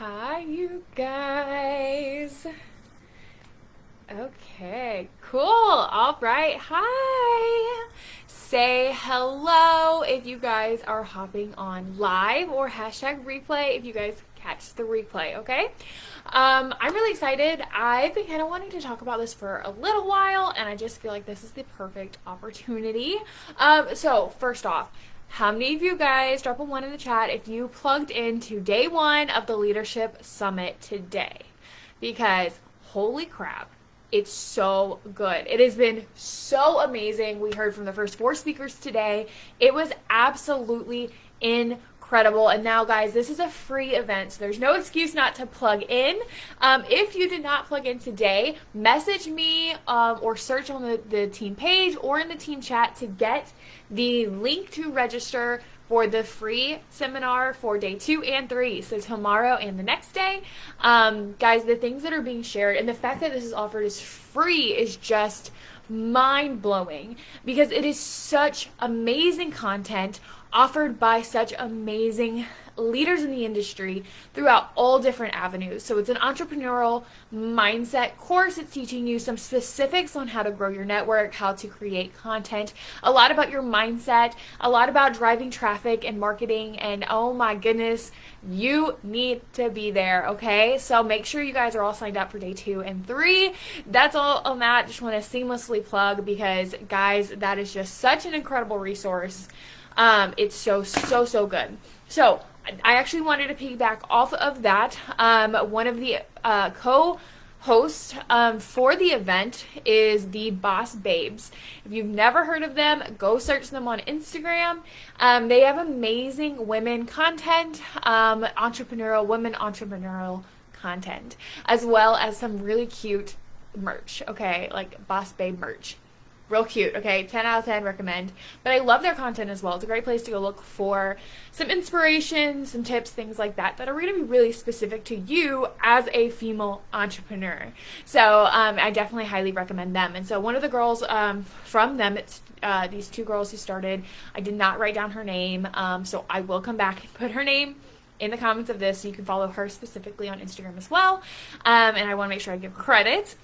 Hi, you guys. Okay, cool. All right. Hi. Say hello if you guys are hopping on live or hashtag replay if you guys catch the replay, okay? I'm really excited. I've been kind of wanting to talk about this for a little while, and I just feel like this is the perfect opportunity. So, first off, how many of you guys, drop a one in the chat if you plugged into day one of the Leadership Summit today? Because holy crap, it's so good. It has been so amazing. We heard from the first four speakers today. It was absolutely incredible. And now, guys, this is a free event, so there's no excuse not to plug in. If you did not plug in today, message me or search on the team page or in the team chat to get the link to register for the free seminar for day 2 and 3, so tomorrow and the next day. Guys, the things that are being shared and the fact that this is offered as free is just mind-blowing because it is such amazing content offered by such amazing leaders in the industry throughout all different avenues. So it's an entrepreneurial mindset course. It's teaching you some specifics on how to grow your network, how to create content, a lot about your mindset, a lot about driving traffic and marketing, and oh my goodness, you need to be there, okay? So make sure you guys are all signed up for day 2 and 3. That's all on that. Just want to seamlessly plug because, guys, that is just such an incredible resource. It's so good. So I actually wanted to piggyback off of that. One of the co-hosts for the event is the Boss Babes. If you've never heard of them, go search them on Instagram. They have amazing women content, women entrepreneurial content, as well as some really cute merch, okay? Like Boss Babe merch. Real cute, okay? 10 out of 10 recommend. But I love their content as well. It's a great place to go look for some inspiration, some tips, things like that that are going to be really specific to you as a female entrepreneur. So I definitely highly recommend them. And so one of the girls from them, it's these two girls who started. I did not write down her name, so I will come back and put her name in the comments of this so you can follow her specifically on Instagram as well. And I want to make sure I give credit.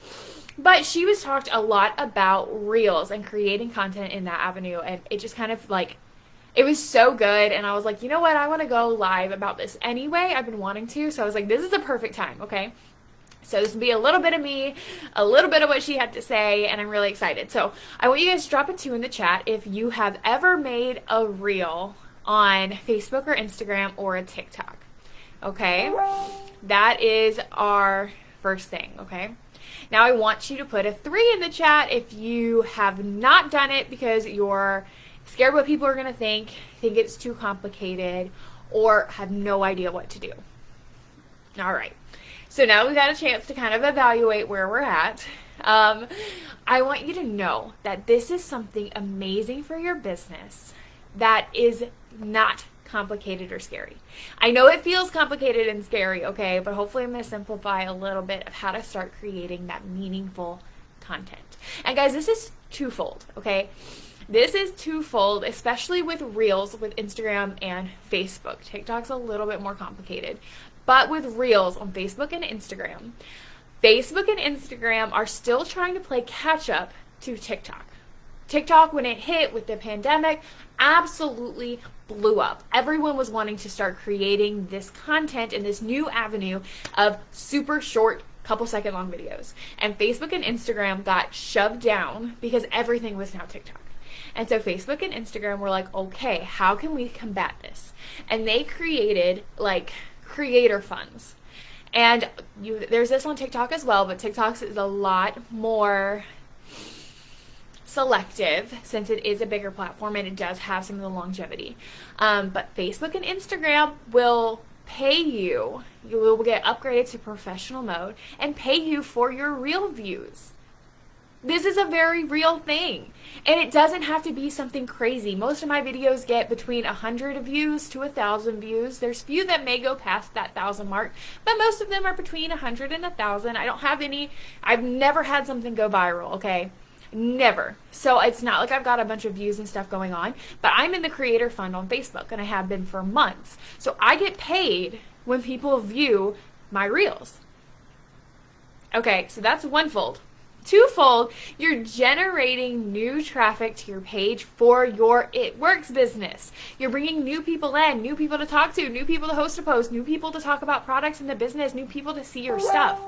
But she was talked a lot about Reels and creating content in that avenue, and it just kind of like, it was so good, and I was like, you know what, I want to go live about this anyway. I've been wanting to, so I was like, this is the perfect time, okay? So this will be a little bit of me, a little bit of what she had to say, and I'm really excited. So I want you guys to drop a 2 in the chat if you have ever made a Reel on Facebook or Instagram or a TikTok, okay? That is our first thing, okay? Now I want you to put a 3 in the chat if you have not done it because you're scared what people are going to think it's too complicated, or have no idea what to do. All right. So now we've got a chance to kind of evaluate where we're at. I want you to know that this is something amazing for your business that is not complicated or scary. I know it feels complicated and scary, okay, but hopefully I'm going to simplify a little bit of how to start creating that meaningful content. And guys, this is twofold, okay? This is twofold, especially with Reels, with Instagram and Facebook. TikTok's a little bit more complicated, but with Reels on Facebook and Instagram are still trying to play catch up to TikTok. TikTok, when it hit with the pandemic, absolutely blew up. Everyone was wanting to start creating this content in this new avenue of super short, couple second long videos. And Facebook and Instagram got shoved down because everything was now TikTok. And so Facebook and Instagram were like, okay, how can we combat this? And they created like creator funds. And there's this on TikTok as well, but TikTok's is a lot more selective since it is a bigger platform and it does have some of the longevity. But Facebook and Instagram will pay you. You will get upgraded to professional mode and pay you for your Reel views. This is a very real thing. And it doesn't have to be something crazy. Most of my videos get between 100 views to 1,000 views. There's few that may go past that 1,000 mark, but most of them are between 100 and 1,000. I don't have any, I've never had something go viral, okay? Never. So it's not like I've got a bunch of views and stuff going on, but I'm in the creator fund on Facebook and I have been for months. So I get paid when people view my reels. Okay, so that's onefold. Twofold, you're generating new traffic to your page for your It Works business. You're bringing new people in, new people to talk to, new people to host a post, new people to talk about products in the business, new people to see your stuff.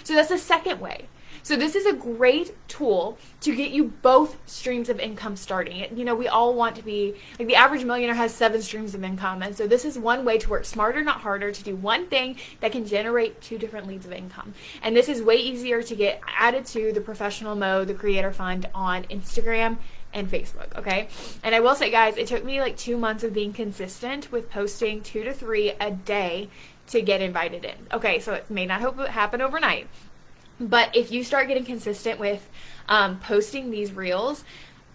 So that's the second way. So this is a great tool to get you both streams of income starting. You know, we all want to be, like the average millionaire has 7 streams of income. And so this is one way to work smarter, not harder, to do one thing that can generate 2 different leads of income. And this is way easier to get added to the professional mode, the creator fund on Instagram and Facebook, okay? And I will say, guys, it took me like 2 months of being consistent with posting 2 to 3 a day to get invited in. Okay, so it may not happen overnight. But if you start getting consistent with posting these reels,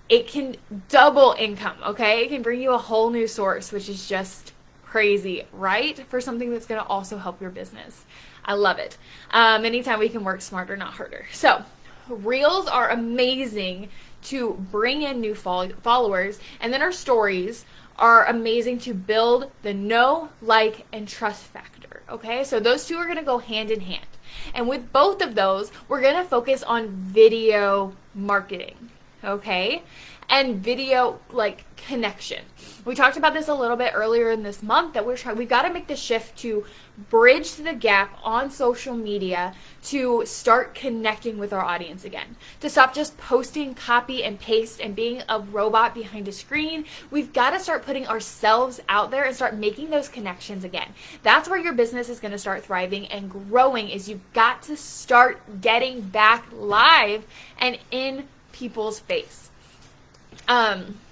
it can double income, okay? It can bring you a whole new source, which is just crazy, right? For something that's going to also help your business. I love it. Anytime we can work smarter, not harder. So reels are amazing to bring in new followers, and then our stories are amazing to build the know, like, and trust factor, okay? So those two are going to go hand in hand. And with both of those, we're going to focus on video marketing, okay? And video like connection. We talked about this a little bit earlier in this month that we've got to make the shift to bridge the gap on social media to start connecting with our audience again. To stop just posting copy and paste and being a robot behind a screen. We've got to start putting ourselves out there and start making those connections again. That's where your business is going to start thriving and growing, is you've got to start getting back live and in people's face.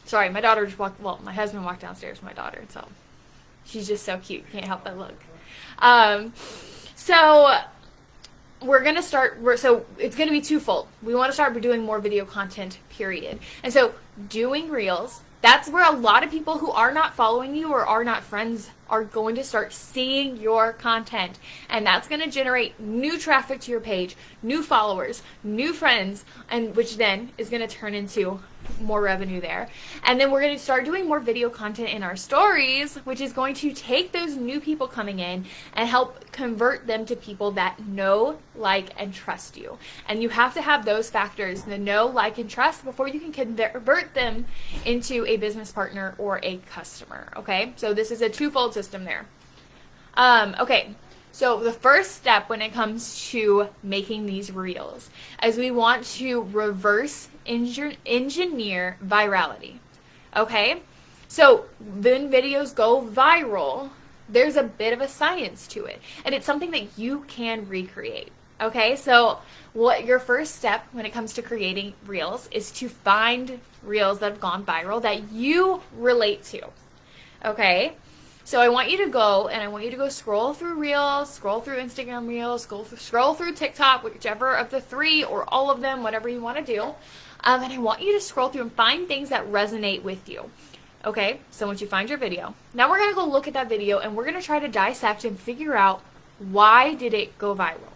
Sorry, my daughter just walked, well, my husband walked downstairs with my daughter, so she's just so cute. Can't help but look. So we're going to start, so it's going to be twofold. We want to start doing more video content, period. And so doing reels, that's where a lot of people who are not following you or are not friends are going to start seeing your content. And that's going to generate new traffic to your page, new followers, new friends, and which then is going to turn into more revenue there. And then we're going to start doing more video content in our stories, which is going to take those new people coming in and help convert them to people that know, like, and trust you. And you have to have those factors, the know, like, and trust, before you can convert them into a business partner or a customer, okay? So this is a twofold system there. Okay. So the first step when it comes to making these reels is we want to reverse engineer virality. Okay? So when videos go viral, there's a bit of a science to it. And it's something that you can recreate. Okay? So what your first step when it comes to creating reels is to find reels that have gone viral that you relate to. Okay? So I want you to go, and I want you to go scroll through Reels, scroll through Instagram Reels, scroll through TikTok, whichever of the 3 or all of them, whatever you want to do. And I want you to scroll through and find things that resonate with you. Okay, so once you find your video, now we're going to go look at that video, and we're going to try to dissect and figure out, why did it go viral?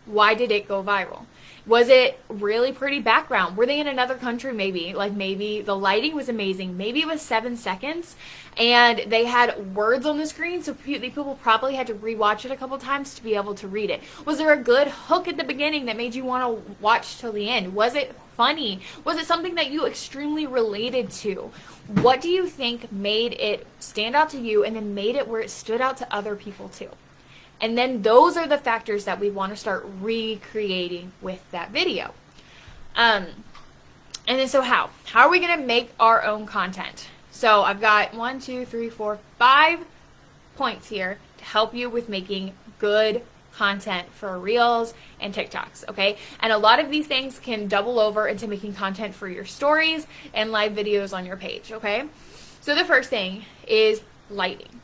Why did it go viral? Was it really pretty background? Were they in another country maybe? Like maybe the lighting was amazing. Maybe it was 7 seconds and they had words on the screen, so people probably had to rewatch it a couple times to be able to read it. Was there a good hook at the beginning that made you want to watch till the end? Was it funny? Was it something that you extremely related to? What do you think made it stand out to you and then made it where it stood out to other people too? And then those are the factors that we want to start recreating with that video. And then so how? How are we going to make our own content? So I've got 1, 2, 3, 4, 5 points here to help you with making good content for Reels and TikToks, okay? And a lot of these things can double over into making content for your stories and live videos on your page, okay? So the first thing is lighting.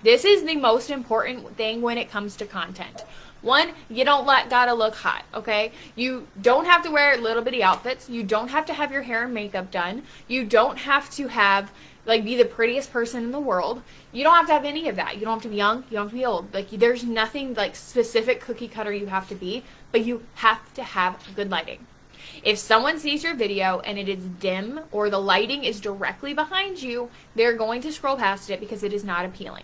This is the most important thing when it comes to content. One, you don't gotta look hot, okay? You don't have to wear little bitty outfits. You don't have to have your hair and makeup done. You don't have to have, like, be the prettiest person in the world. You don't have to have any of that. You don't have to be young. You don't have to be old. Like, there's nothing, like, specific cookie cutter you have to be, but you have to have good lighting. If someone sees your video and it is dim or the lighting is directly behind you, they're going to scroll past it because it is not appealing.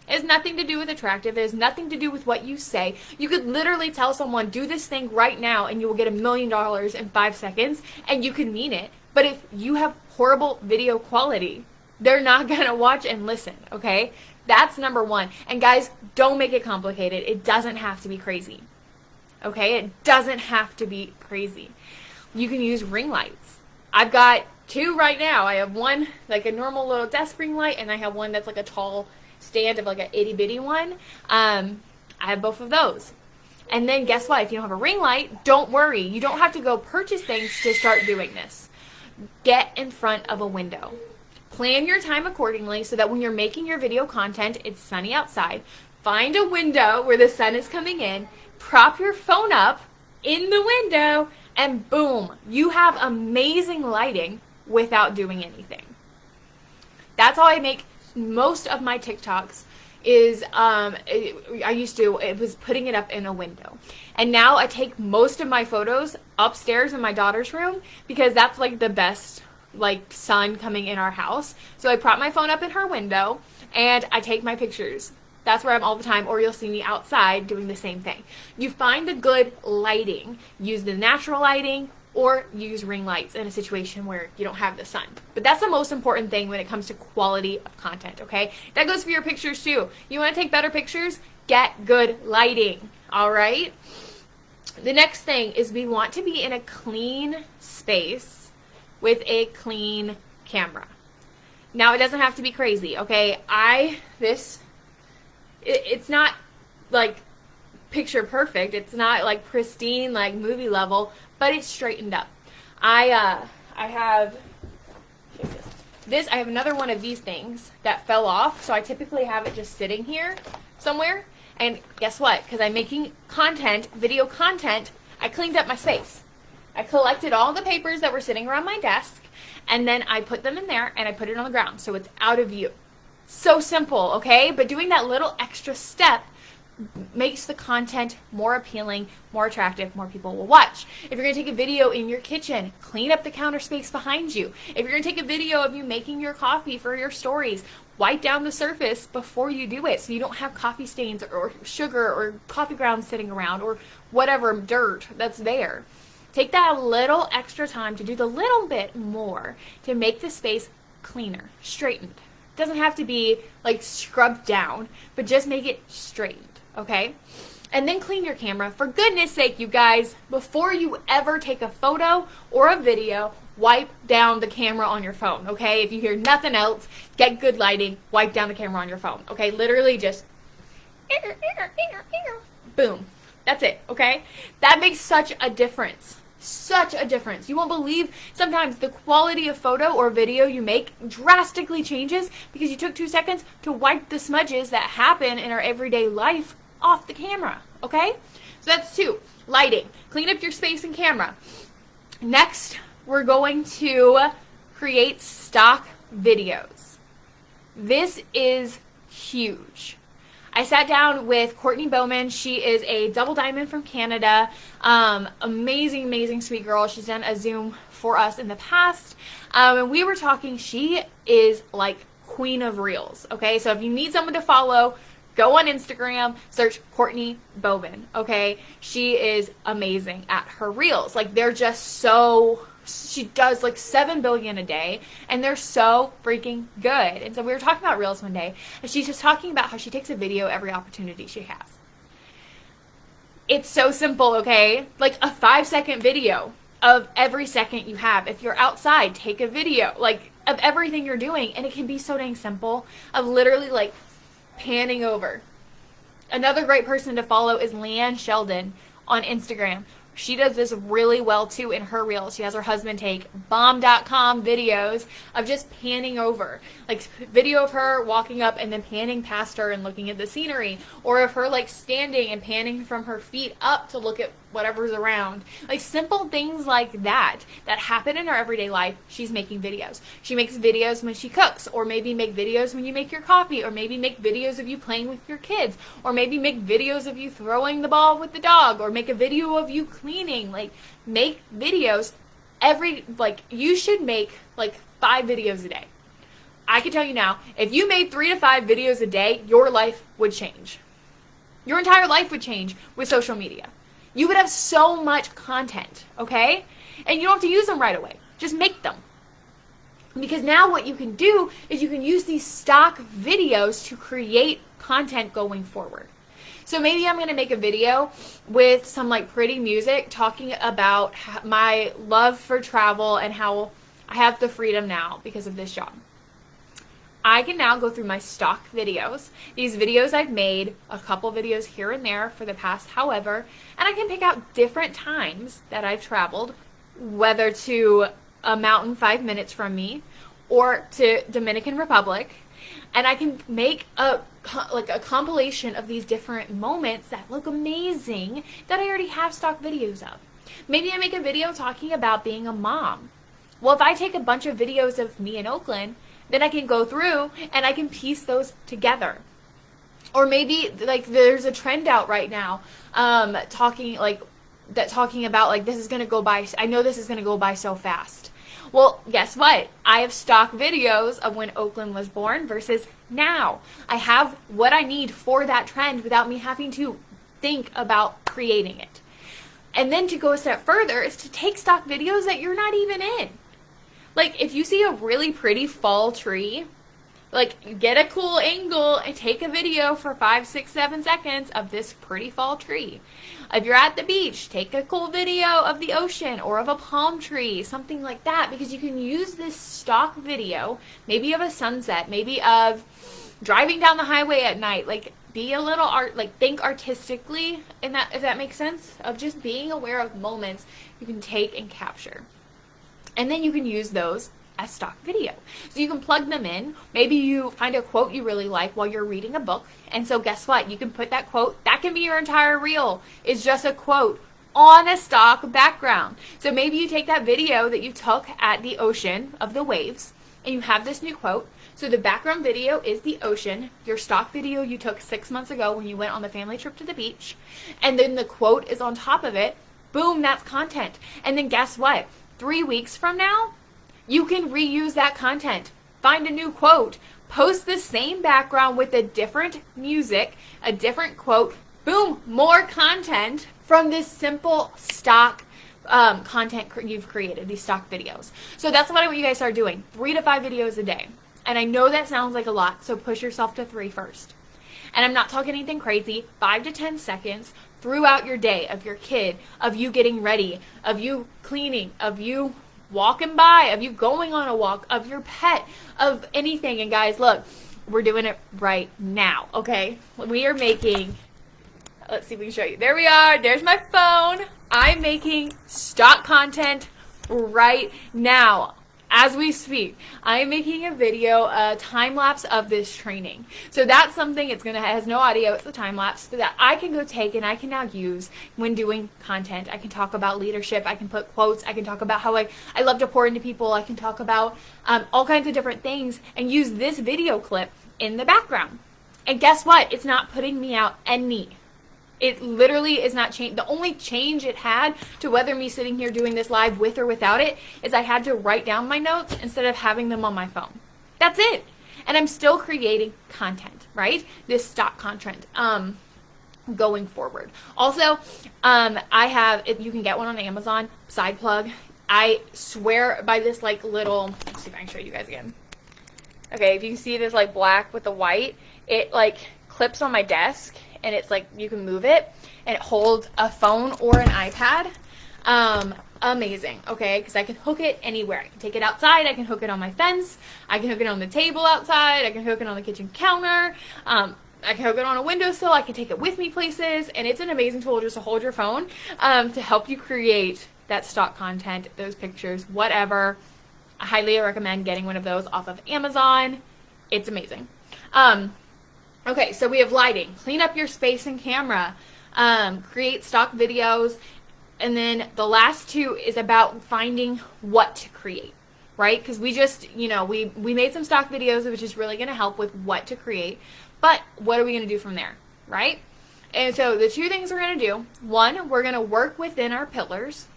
It has nothing to do with attractive. It has nothing to do with what you say. You could literally tell someone, do this thing right now, and you will get $1,000,000 in 5 seconds, and you can mean it. But if you have horrible video quality, they're not going to watch and listen, okay? That's number one. And guys, don't make it complicated. It doesn't have to be crazy, okay? It doesn't have to be crazy. You can use ring lights. I've got 2 right now. I have one, like a normal little desk ring light, and I have one that's like a tall stand of like an itty bitty one. I have both of those. And then guess what? If you don't have a ring light, don't worry. You don't have to go purchase things to start doing this. Get in front of a window. Plan your time accordingly so that when you're making your video content, it's sunny outside. Find a window where the sun is coming in. Prop your phone up in the window, and boom, you have amazing lighting without doing anything. That's how I make most of my TikToks. It was putting it up in a window. And now I take most of my photos upstairs in my daughter's room because that's like the best like sun coming in our house. So I prop my phone up in her window and I take my pictures. That's where I'm all the time, or you'll see me outside doing the same thing. You find the good lighting. Use the natural lighting or use ring lights in a situation where you don't have the sun. But that's the most important thing when it comes to quality of content, okay? That goes for your pictures too. You want to take better pictures? Get good lighting, all right? The next thing is we want to be in a clean space with a clean camera. Now, it doesn't have to be crazy, okay? It's not like picture perfect. It's not like pristine, like movie level, but it's straightened up. I have this. I have another one of these things that fell off, so I typically have it just sitting here somewhere. And guess what? Because I'm making content, video content, I cleaned up my space. I collected all the papers that were sitting around my desk, and then I put them in there, and I put it on the ground, so it's out of view. So simple, okay? But doing that little extra step makes the content more appealing, more attractive, more people will watch. If you're going to take a video in your kitchen, clean up the counter space behind you. If you're going to take a video of you making your coffee for your stories, wipe down the surface before you do it so you don't have coffee stains or sugar or coffee grounds sitting around or whatever dirt that's there. Take that little extra time to do the little bit more to make the space cleaner, straightened. It doesn't have to be like scrubbed down, but just make it straightened, okay? And then clean your camera. For goodness sake, you guys, before you ever take a photo or a video, wipe down the camera on your phone, okay? If you hear nothing else, get good lighting, wipe down the camera on your phone, okay? Literally just boom. That's it, okay? That makes such a difference. Such a difference. You won't believe sometimes the quality of photo or video you make drastically changes because you took 2 seconds to wipe the smudges that happen in our everyday life off the camera, okay? So that's 2. Lighting. Clean up your space and camera. Next, we're going to create stock videos. This is huge. I sat down with Courtney Bowman. She is a double diamond from Canada. Amazing, amazing, sweet girl. She's done a Zoom for us in the past. And we were talking, she is like queen of reels, okay? So if you need someone to follow, go on Instagram, search Courtney Bowman, okay? She is amazing at her reels. Like, they're just so... She does like 7 billion a day, and they're so freaking good. And so we were talking about reels one day, and she's just talking about how she takes a video every opportunity she has. It's so simple, okay? Like a 5-second video of every second you have. If you're outside, take a video like of everything you're doing, and it can be so dang simple of literally like panning over. Another great person to follow is Leanne Sheldon on Instagram. She does this really well too in her reels. She has her husband take bomb.com videos of just panning over. Like video of her walking up and then panning past her and looking at the scenery. Or of her like standing and panning from her feet up to look at whatever's around. Like simple things like that that happen in her everyday life, she's making videos. She makes videos when she cooks, or maybe make videos when you make your coffee, or maybe make videos of you playing with your kids, or maybe make videos of you throwing the ball with the dog, or make a video of you cleaning. Like, make videos you should make like 5 videos a day. I can tell you now, if you made 3 to 5 videos a day, your life would change. Your entire life would change with social media. You would have so much content, okay? And you don't have to use them right away. Just make them. Because now what you can do is you can use these stock videos to create content going forward. So maybe I'm going to make a video with some like pretty music talking about my love for travel and how I have the freedom now because of this job. I can now go through my stock videos, these videos I've made, a couple videos here and there for the past however, and I can pick out different times that I've traveled, whether to a mountain 5 minutes from me or to Dominican Republic, and I can make a compilation of these different moments that look amazing that I already have stock videos of. Maybe I make a video talking about being a mom. Well, if I take a bunch of videos of me in Oakland, then I can go through and I can piece those together. Or maybe like there's a trend out right now talking about like this is going to go by, I know this is going to go by so fast. Well, guess what? I have stock videos of when Oakland was born versus now. I have what I need for that trend without me having to think about creating it. And then to go a step further is to take stock videos that you're not even in. Like, if you see a really pretty fall tree, like, get a cool angle and take a video for 5, 6, 7 seconds of this pretty fall tree. If you're at the beach, take a cool video of the ocean or of a palm tree, something like that, because you can use this stock video, maybe of a sunset, maybe of driving down the highway at night, like, be a little think artistically, in that, if that makes sense, of just being aware of moments you can take and capture. And then you can use those as stock video. So you can plug them in. Maybe you find a quote you really like while you're reading a book. And so guess what? You can put that quote, that can be your entire reel. It's just a quote on a stock background. So maybe you take that video that you took at the ocean of the waves and you have this new quote. So the background video is the ocean, your stock video you took 6 months ago when you went on the family trip to the beach. And then the quote is on top of it. Boom, that's content. And then guess what? 3 weeks from now, you can reuse that content. Find a new quote. Post the same background with a different music, a different quote. Boom, more content from this simple stock content you've created, these stock videos. So that's what I want you guys to start doing. 3 to 5 videos a day. And I know that sounds like a lot, so push yourself to 3 first. And I'm not talking anything crazy, 5 to 10 seconds throughout your day of your kid, of you getting ready, of you cleaning, of you walking by, of you going on a walk, of your pet, of anything. And guys, look, we're doing it right now, okay? We are making, let's see if we can show you. There we are. There's my phone. I'm making stock content right now. As we speak, I'm making a video, a time lapse of this training. So that's something, it has no audio, it's a time lapse, but that I can go take and I can now use when doing content. I can talk about leadership, I can put quotes, I can talk about how I love to pour into people, I can talk about all kinds of different things and use this video clip in the background. And guess what? It's not putting me out any. It literally is not change. The only change it had to whether me sitting here doing this live with or without it is I had to write down my notes instead of having them on my phone. That's it. And I'm still creating content, right? This stock content going forward. Also, I have, if you can get one on Amazon, side plug. I swear by this like little, let's see if I can show you guys again. Okay, if you can see this like black with the white, it like clips on my desk. And it's like you can move it and it holds a phone or an iPad. Amazing, okay? Because I can hook it anywhere. I can take it outside. I can hook it on my fence. I can hook it on the table outside. I can hook it on the kitchen counter. I can hook it on a windowsill. I can take it with me places. And it's an amazing tool just to hold your phone to help you create that stock content, those pictures, whatever. I highly recommend getting one of those off of Amazon. It's amazing. Okay, so we have lighting, clean up your space and camera, create stock videos, and then the last 2 is about finding what to create, right? Because we just, we made some stock videos, which is really going to help with what to create, but what are we going to do from there, right? And so the 2 things we're going to do, 1, we're going to work within our pillars,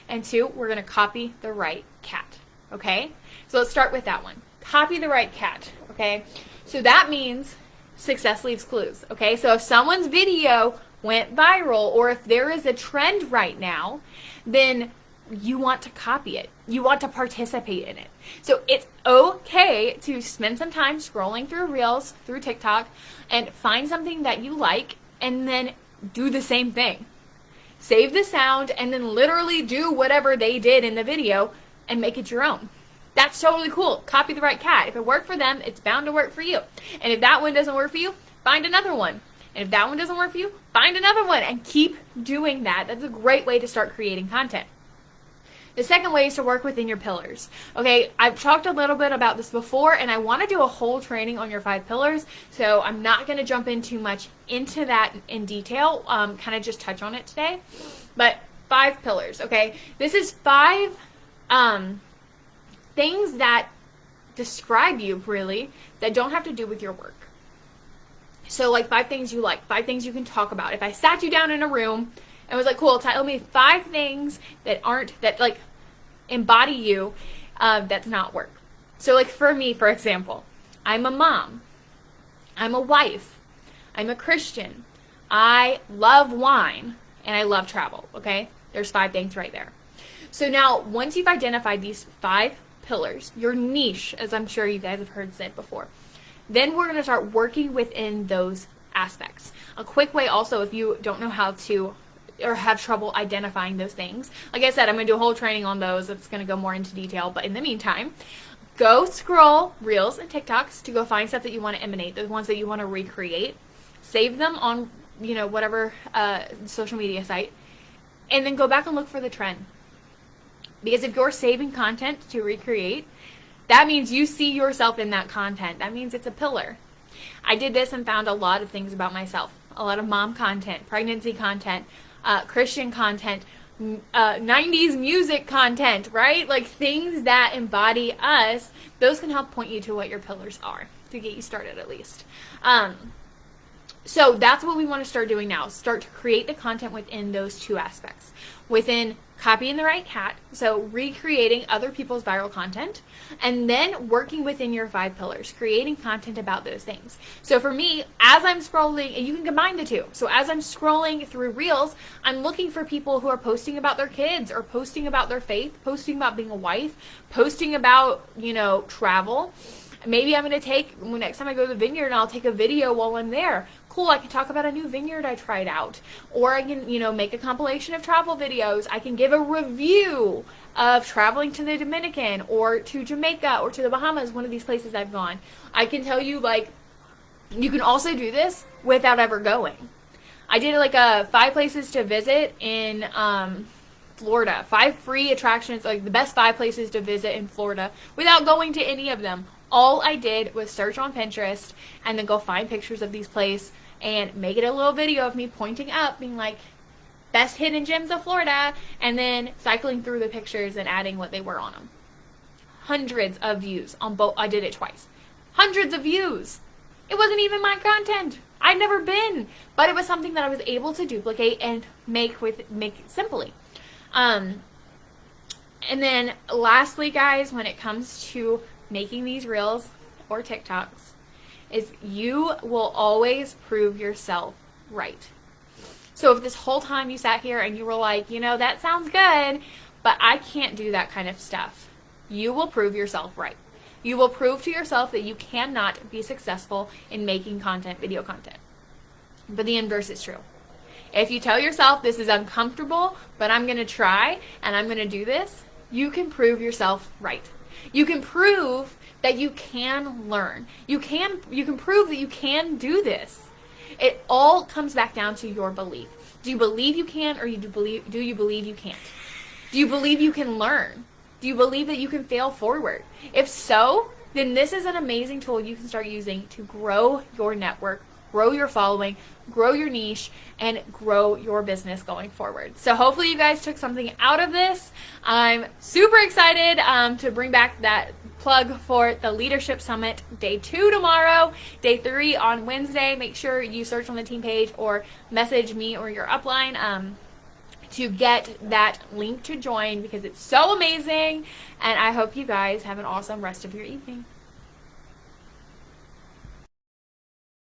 and 2, we're going to copy the right cat, okay? So let's start with that one. copy the right cat, okay? So that means success leaves clues, okay? So if someone's video went viral, or if there is a trend right now, then you want to copy it. You want to participate in it. So it's okay to spend some time scrolling through Reels, through TikTok, and find something that you like, and then do the same thing. Save the sound, and then literally do whatever they did in the video and make it your own. That's totally cool. Copy the right cat. If it worked for them, it's bound to work for you. And if that one doesn't work for you, find another one. And if that one doesn't work for you, find another one, and keep doing that. That's a great way to start creating content. The second way is to work within your pillars. Okay, I've talked a little bit about this before, and I want to do a whole training on your 5 pillars, so I'm not going to jump in too much into that in detail, kind of just touch on it today. But 5 pillars, okay? This is 5 things that describe you, really, that don't have to do with your work. So like 5 things you like, 5 things you can talk about. If I sat you down in a room and was like, cool, tell me 5 things that like embody you, that's not work. So like for me, for example, I'm a mom, I'm a wife, I'm a Christian, I love wine, and I love travel, okay? There's 5 things right there. So now, once you've identified these 5 pillars, your niche, as I'm sure you guys have heard said before, then we're going to start working within those aspects. A quick way also, if you don't know how to or have trouble identifying those things, like I said, I'm going to do a whole training on those. It's going to go more into detail, but in the meantime, go scroll Reels and TikToks to go find stuff that you want to emanate, the ones that you want to recreate, save them on, whatever social media site, and then go back and look for the trend. Because if you're saving content to recreate, that means you see yourself in that content. That means it's a pillar. I did this and found a lot of things about myself. A lot of mom content, pregnancy content, Christian content, 90s music content, right? Like things that embody us. Those can help point you to what your pillars are to get you started at least. So that's what we want to start doing now. Start to create the content within those 2 aspects. Within copying the right cat, so recreating other people's viral content, and then working within your 5 pillars, creating content about those things. So for me, as I'm scrolling, and you can combine the 2. So as I'm scrolling through Reels, I'm looking for people who are posting about their kids, or posting about their faith, posting about being a wife, posting about, travel. Maybe I'm going to next time I go to the vineyard, and I'll take a video while I'm there. Cool, I can talk about a new vineyard I tried out. Or I can, make a compilation of travel videos. I can give a review of traveling to the Dominican or to Jamaica or to the Bahamas, one of these places I've gone. I can tell you, you can also do this without ever going. I did 5 places to visit in Florida. 5 free attractions, the best 5 places to visit in Florida without going to any of them. All I did was search on Pinterest and then go find pictures of these places and make it a little video of me pointing up, being like, best hidden gems of Florida, and then cycling through the pictures and adding what they were on them. Hundreds of views on both. I did it twice. Hundreds of views. It wasn't even my content. I'd never been, but it was something that I was able to duplicate and make simply. And then lastly, guys, when it comes to making these Reels or TikToks, is you will always prove yourself right. So if this whole time you sat here and you were like, that sounds good, but I can't do that kind of stuff, you will prove yourself right. You will prove to yourself that you cannot be successful in making content, video content. But the inverse is true. If you tell yourself this is uncomfortable, but I'm going to try and I'm going to do this, you can prove yourself right. You can prove that you can learn. You can prove that you can do this. It all comes back down to your belief. Do you believe you can, or do you believe you can't? Do you believe you can learn? Do you believe that you can fail forward? If so, then this is an amazing tool you can start using to grow your network, grow your following, grow your niche, and grow your business going forward. So hopefully you guys took something out of this. I'm super excited to bring back that plug for the Leadership Summit day 2 tomorrow, day 3 on Wednesday. Make sure you search on the team page or message me or your upline to get that link to join, because it's so amazing, and I hope you guys have an awesome rest of your evening.